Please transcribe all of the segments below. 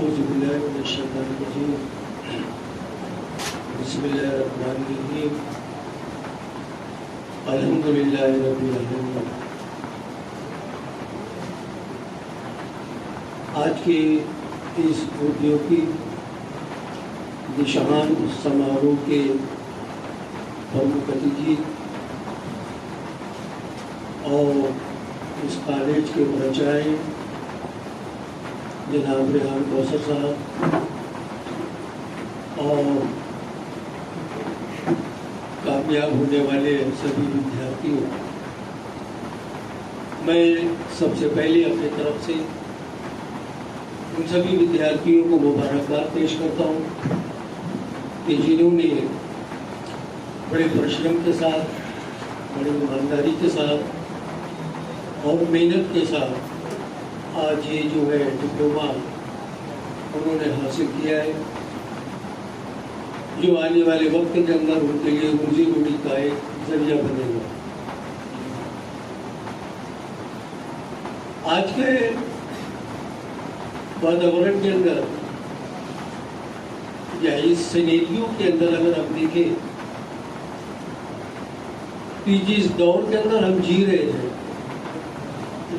औज़ुबिल्लाहिमिनश्शैतानिर्रजीम। बिस्मिल्लाहिर्रहमानिर्रहीम। अल्हम्दुलिल्लाहि रब्बिल आलमीन। आज के इस औद्योगिक दिशांत समारोह के प्रमुख अतिथि और इस कॉलेज के प्राचार्य जनाब रेहान कौसर साहब और कामयाब होने वाले सभी विद्यार्थियों, मैं सबसे पहले अपनी तरफ से उन सभी विद्यार्थियों को मुबारकबाद पेश करता हूँ कि जिन्होंने बड़े परिश्रम के साथ, बड़ी ईमानदारी के साथ और मेहनत के साथ आज ये जो है डिप्लोमा उन्होंने हासिल किया है, जो आने वाले वक्त के अंदर उनके लिए रोजी रोटी का एक जरिया बनेगा। आज के वातावरण के अंदर या इस सिनेरियो के अंदर अगर हम देखें कि जिस दौर के अंदर हम जी रहे हैं,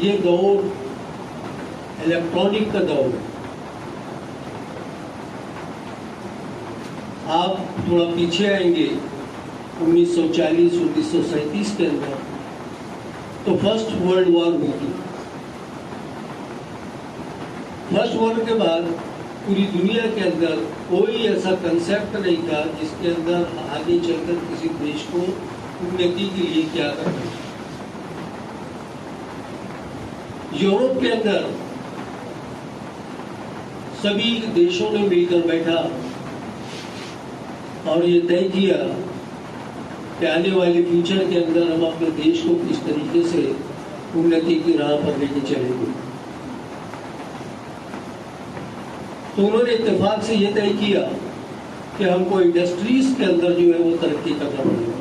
ये दौर इलेक्ट्रॉनिक का दौर है। आप थोड़ा पीछे आएंगे 1940-1937 के अंदर तो फर्स्ट वर्ल्ड वॉर हुई थी। फर्स्ट वर्ल्ड के बाद पूरी दुनिया के अंदर कोई ऐसा कंसेप्ट नहीं था जिसके अंदर आगे चलकर किसी देश को उन्नति के लिए क्या करना है। यूरोप के अंदर सभी देशों ने मिलकर बैठा और ये तय किया कि आने वाले फ्यूचर के अंदर हम अपने देश को किस तरीके से उन्नति की राह पर लेके चलेंगे। तो उन्होंने इत्तेफाक से ये तय किया कि हमको इंडस्ट्रीज के अंदर जो है वो तरक्की करना पड़ेगा।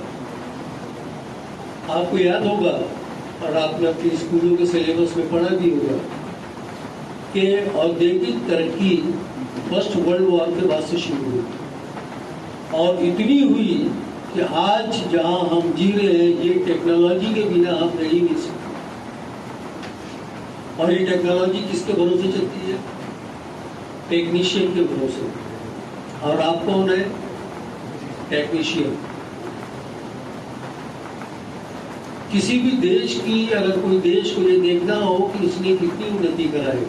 आपको याद होगा और आपने अपने स्कूलों के सिलेबस में पढ़ा भी होगा कि औद्योगिक तरक्की फर्स्ट वर्ल्ड वॉर के बाद से शुरू हुई और इतनी हुई कि आज जहां हम जी रहे हैं ये टेक्नोलॉजी के बिना हम रह ही नहीं सकते। और ये टेक्नोलॉजी किसके भरोसे चलती है? टेक्नीशियन के भरोसे। और आप कौन है? टेक्नीशियन। किसी भी देश की, अगर कोई देश को ये देखना हो कि इसने कितनी उन्नति कराई,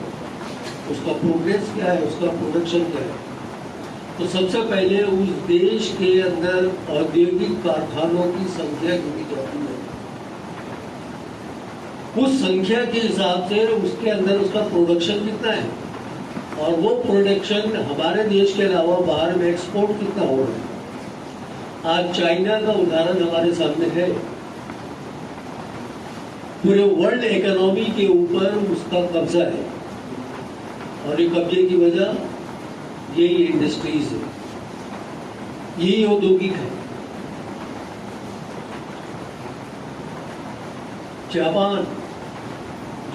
उसका प्रोग्रेस क्या है, उसका प्रोडक्शन क्या है, तो सबसे पहले उस देश के अंदर औद्योगिक कारखानों की संख्या गिनी जाती है। उस संख्या के हिसाब से उसके अंदर उसका प्रोडक्शन कितना है और वो प्रोडक्शन हमारे देश के अलावा बाहर में एक्सपोर्ट कितना हो रहा है। आज चाइना का उदाहरण हमारे सामने है। पूरे वर्ल्ड इकोनॉमी के ऊपर उसका कब्जा है और ये कब्जे की वजह यही इंडस्ट्रीज है, यही औद्योगिक है। जापान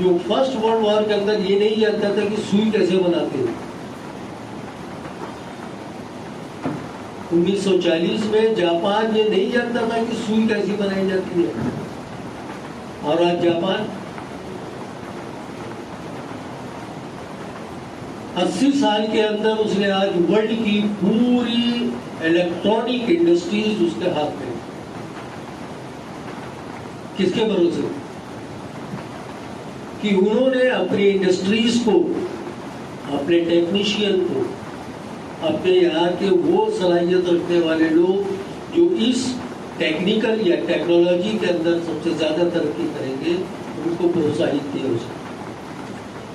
जो फर्स्ट वर्ल्ड वॉर के अंदर ये नहीं जानता था कि सुई कैसे बनाते हैं। 1940 में जापान ये नहीं जानता था कि सुई कैसी बनाई जाती है और आज जापान 80 साल के अंदर उसने आज वर्ल्ड की पूरी इलेक्ट्रॉनिक इंडस्ट्रीज उसके हाथ में। किसके भरोसे? कि उन्होंने अपनी इंडस्ट्रीज को, अपने टेक्नीशियन को, अपने यहाँ के वो सलाहियत रखने वाले लोग जो इस टेक्निकल या टेक्नोलॉजी के अंदर सबसे ज्यादा तरक्की करेंगे, उनको प्रोत्साहित किया उसने।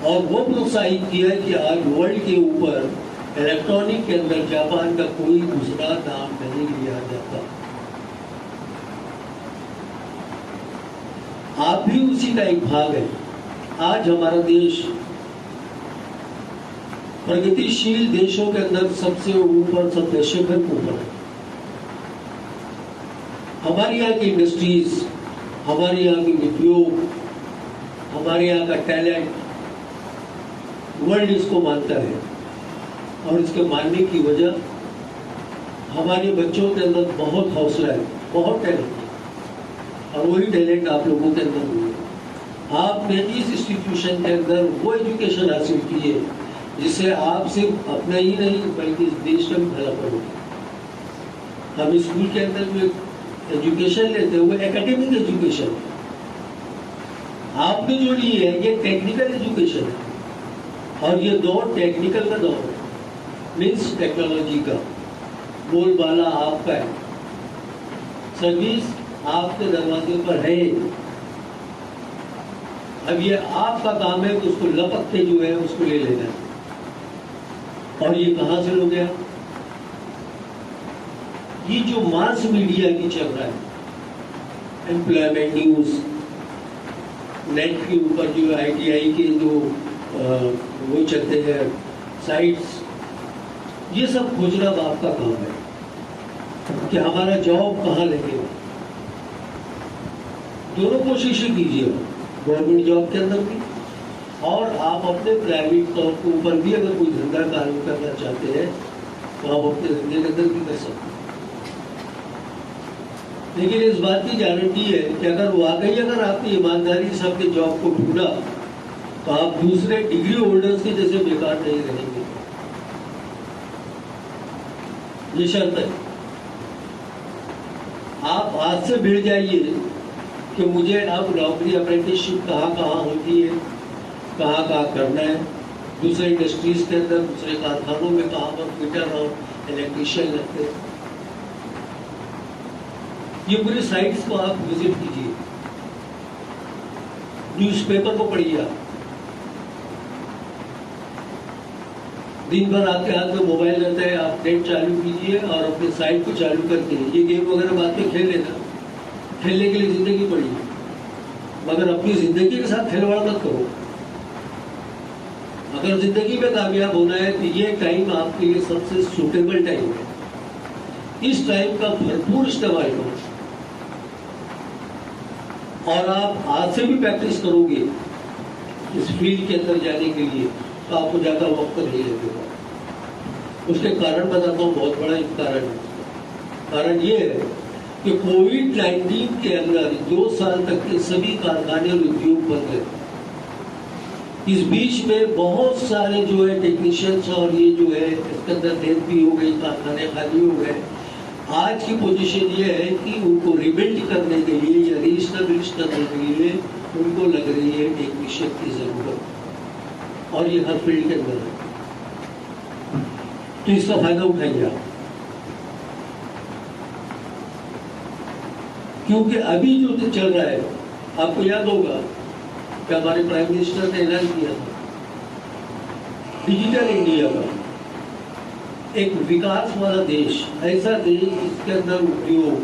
और वो प्रोत्साहित किया कि आज वर्ल्ड के ऊपर इलेक्ट्रॉनिक के अंदर जापान का कोई दूसरा नाम नहीं लिया जाता। आप भी उसी का एक भाग है। आज हमारा देश प्रगतिशील देशों के अंदर सबसे ऊपर, सबसे शिखर के ऊपर है। हमारे यहाँ की इंडस्ट्रीज, हमारे यहाँ के उद्योग, हमारे यहाँ का टैलेंट वर्ल्ड इसको मानता है। और इसके मानने की वजह हमारे बच्चों के अंदर बहुत हौसला है, बहुत टैलेंट है, और वही टैलेंट आप लोगों के अंदर भी है। आपने इस इंस्टीट्यूशन के अंदर वो एजुकेशन हासिल की है जिससे आप सिर्फ अपना ही नहीं बल्कि इस देश का भी भला करोगे। हम स्कूल के अंदर जो एजुकेशन लेते हैं वो एकेडमिक एजुकेशन है, आपने जो ली है ये टेक्निकल एजुकेशन है, और ये दौर टेक्निकल का दौर है, मीन्स टेक्नोलॉजी का। बोलबाला आपका है, सर्विस आपके दरवाजे पर है। अब ये आपका काम है कि उसको लपक के जो है उसको ले लेना है। और ये कहां से हो गया? ये जो मास मीडिया की चल रहा है, एम्प्लॉयमेंट न्यूज, नेट के ऊपर जो ITI के जो वो चलते हैं साइट्स, ये सब खोजना आपका काम है कि हमारा जॉब कहाँ लगेगा। दोनों कोशिशें कीजिए, गवर्नमेंट जॉब के अंदर भी और आप अपने प्राइवेट तौर के ऊपर भी अगर कोई धंधा कार्य करना चाहते हैं तो आप अपने धंधे के अंदर भी कर सकते हैं। लेकिन इस बात की गारंटी है कि अगर आपने ईमानदारी से अपने जॉब को ढूंढा तो आप दूसरे डिग्री होल्डर्स के जैसे बेकार नहीं रहेंगे। ये शर्त है। आप आज से भिड़ जाइए कि मुझे अब नौकरी अप्रेंटिसशिप कहाँ होती है, कहाँ करना है, दूसरे इंडस्ट्रीज के अंदर, दूसरे कारखानों में कहाँ पर फिटर और इलेक्ट्रीशियन लगते हैं। ये पूरी साइट्स को आप विजिट कीजिए, न्यूज़पेपर को पढ़िए। आप दिन भर आपके हाथ में मोबाइल रहता है, आप नेट चालू कीजिए और अपने साइट को चालू करके ये गेम वगैरह बाद में खेल लेना। खेलने के लिए जिंदगी पड़ी, मगर अपनी जिंदगी के साथ खिलवाड़ मत करो। अगर जिंदगी में कामयाब होना है तो ये टाइम आपके लिए सबसे सूटेबल टाइम है। इस टाइम का भरपूर इस्तेमाल करो और आप आज से भी प्रैक्टिस करोगे इस फील्ड के अंदर जाने के लिए तो आपको ज्यादा वक्त नहीं लगेगा। उसके कारण बताता हूँ, बहुत बड़ा एक कारण है। कारण ये है कि कोविड-19 के अंदर 2 साल तक के सभी कारखाने और उद्योग बंद गए। इस बीच में बहुत सारे जो है टेक्नीशियंस और ये जो है इसके अंदर डेथ भी हो गई, कारखाने खाली हो गए। आज की पोजीशन ये है कि उनको रिबिल्ड करने के लिए या रीस्टैब्लिश करने के लिए उनको लग रही है टेक्नीशियन की जरूरत, और ये हर फील्ड के अंदर है। तो इसका फायदा उठाइए आप, क्योंकि अभी जो चल रहा है, आपको याद होगा कि हमारे प्राइम मिनिस्टर ने ऐलान किया था डिजिटल इंडिया का, एक विकास वाला देश, ऐसा देश जिसके अंदर उद्योग।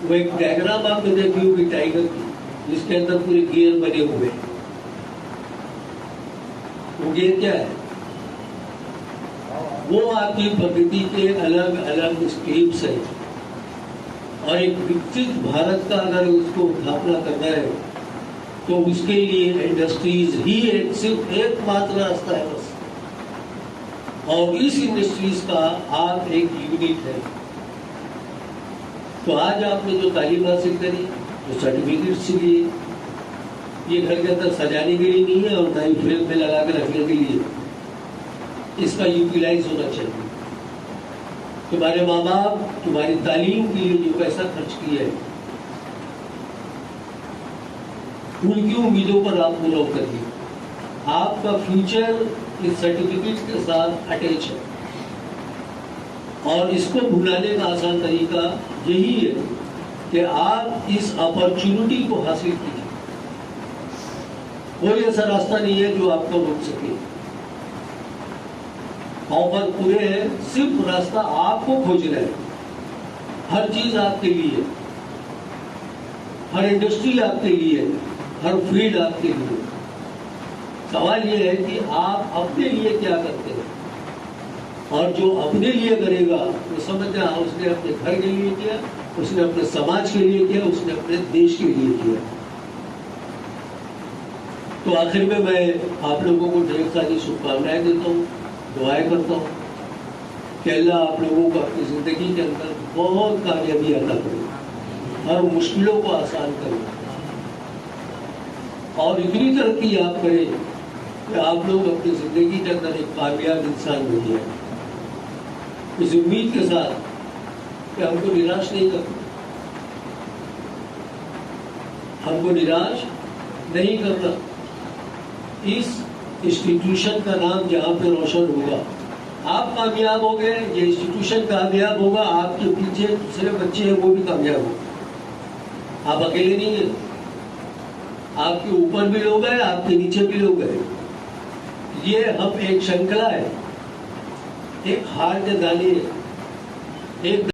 वो एक डायग्राम आपने देखी होगी टाइगर की, जिसके अंदर पूरे गियर बने हुए। वो गियर क्या है? वो आपकी प्रकृति के अलग अलग स्टेप्स है, और एक विकसित भारत का अगर उसको स्थापना करना है तो उसके लिए इंडस्ट्रीज ही सिर्फ एकमात्र रास्ता है बस। और इस इंडस्ट्रीज का आप एक यूनिट है। तो आज आपने जो तालीम हासिल करी, जो सर्टिफिकेट लिए, ये घर के अंदर सजाने के लिए नहीं है और ना ही फ्रेम में लगा के रखने के लिए। इसका यूटिलाइज होना चाहिए। तुम्हारे माँ बाप तुम्हारी तालीम के लिए जो पैसा खर्च किया है, उनकी उम्मीदों पर आप पूरा उतरिए। आपका फ्यूचर इस सर्टिफिकेट के साथ अटैच है, और इसको भुलाने का आसान तरीका यही है कि आप इस अपॉर्चुनिटी को हासिल कीजिए। कोई ऐसा रास्ता नहीं है जो आपको रोक सके। ऑफर पूरे हैं, सिर्फ रास्ता आपको खोजना है। हर चीज आपके लिए, हर इंडस्ट्री आपके लिए, हर फील्ड आपके लिए। सवाल यह है कि आप अपने लिए क्या करते हैं, और जो अपने लिए करेगा वो समझना उसने अपने घर के लिए किया, उसने अपने समाज के लिए किया, उसने अपने देश के लिए किया। तो आखिर में मैं आप लोगों को ढेर सारी शुभकामनाएं देता हूँ। दुआएं करता हूँ कि अल्लाह आप लोगों को अपनी ज़िंदगी के अंदर बहुत कामयाबी अता करे, हर मुश्किलों को आसान करे और इतनी तरक्की आप करें कि आप लोग अपनी ज़िंदगी के अंदर एक कामयाब इंसान बन जाए। इस उम्मीद के साथ कि हमको निराश नहीं करना, हमको निराश नहीं करना। इस इंस्टीट्यूशन का नाम जहाँ पे रोशन होगा, आप कामयाब हो गए, ये इंस्टीट्यूशन कामयाब होगा, आपके पीछे दूसरे बच्चे हैं वो भी कामयाब होंगे। आप अकेले नहीं हैं, आपके ऊपर भी लोग हैं, आपके नीचे भी लोग हैं। ये हम एक श्रृंखला है, एक हार के दानी है, एक